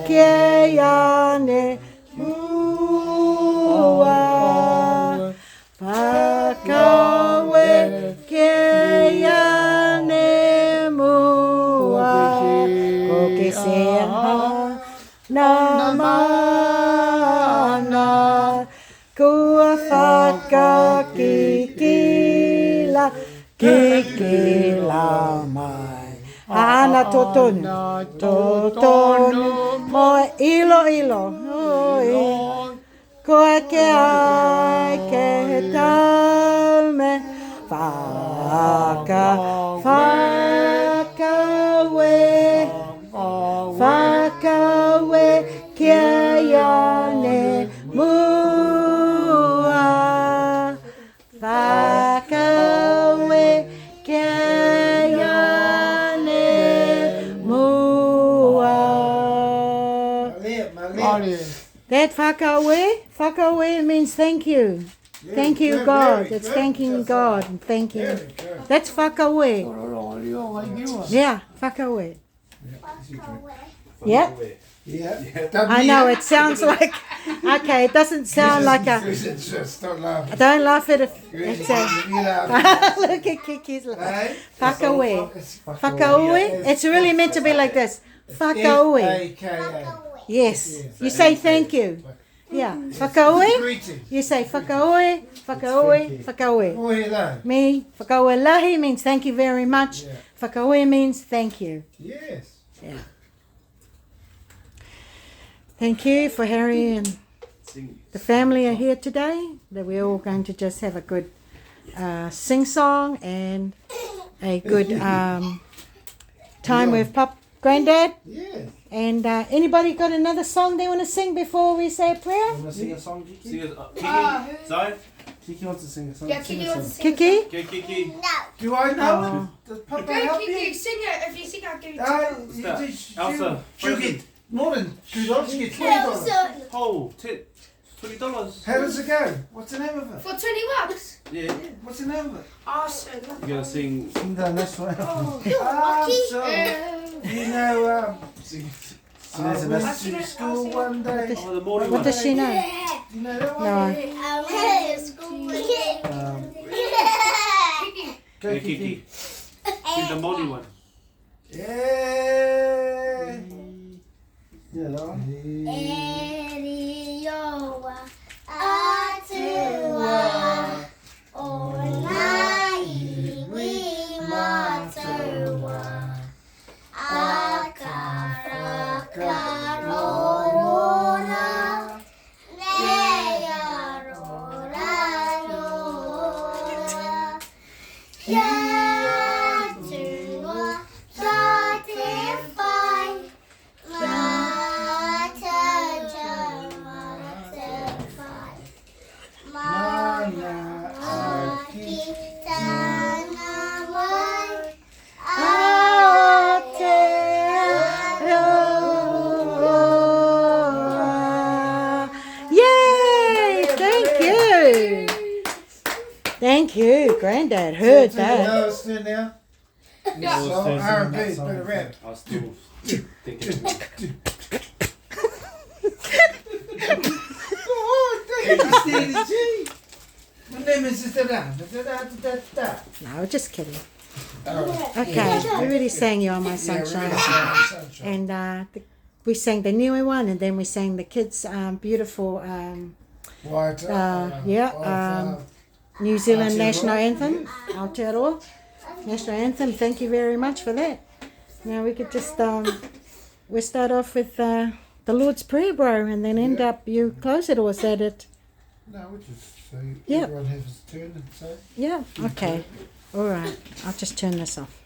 ke iane mua. Whakawe ke iane mua. Ko ke seha na mana. Kua whakakikila kikila mai. Ana totonu moe ilo oi. Koe ke ai ke he taume whakawe ke iane mua. Whakawe ke iane mua. That whakawe means thank you. Thank you, God. It's thanking God and thanking. That's whakawe. Yeah, whakawe. Yeah. I know it sounds like. Okay, it doesn't sound like a. Don't laugh at it. It's a. Look at Kiki's laugh. Whakawe. Whakawe. It's really meant to be like this. Whakawe. Yes. You say thank you. Yeah. Whakawe. You say whakawe, whakawe, whakawe. Me, whakawe lahi means thank you very much. Whakawe means thank you. Yes. Yeah. Thank you for Harry and the family are here today. That we're all going to just have a good sing song and a good time with Granddad. Yeah. And anybody got another song they want to sing before we say a prayer? You want to sing a song, Kiki? Kiki, sorry? Kiki wants to sing a song. Yeah, Sing Kiki a song. wants to sing. Kiki? Okay, Kiki. Do I know? Does Papa Go, help Kiki, you? sing it. If you sing, I'll give you Elsa, She'll get more than $2. She gets $20. Oh, $20. How does it go? What's the name of it? For $20. Yeah. What's the name of it? Awesome. You gotta sing. Sing the next one. So, you know, I went to school one day. Oh, the morning What one. does she know? You know that one? No. Go, Yeah, Kiki. Kiki. Sing the morning one. Yeah. Yeah, that one. Yay! Thank you. Thank you. Granddad heard that. No, it's there now. Yeah. So, R&B, bit of rap. I was still thinking. My name is da. No, just kidding. Oh, Okay, we really sang You Are My Sunshine. And we sang the Niue one, and then we sang the kids' beautiful White, New Zealand Aotearoa. National Anthem, Aotearoa National Anthem. Thank you very much for that. Now we could just we start off with the Lord's Prayer, bro, and then end up, you close it, or is that it? No, we just say Yep. everyone has his turn and say. Yeah, okay. All right, I'll just turn this off.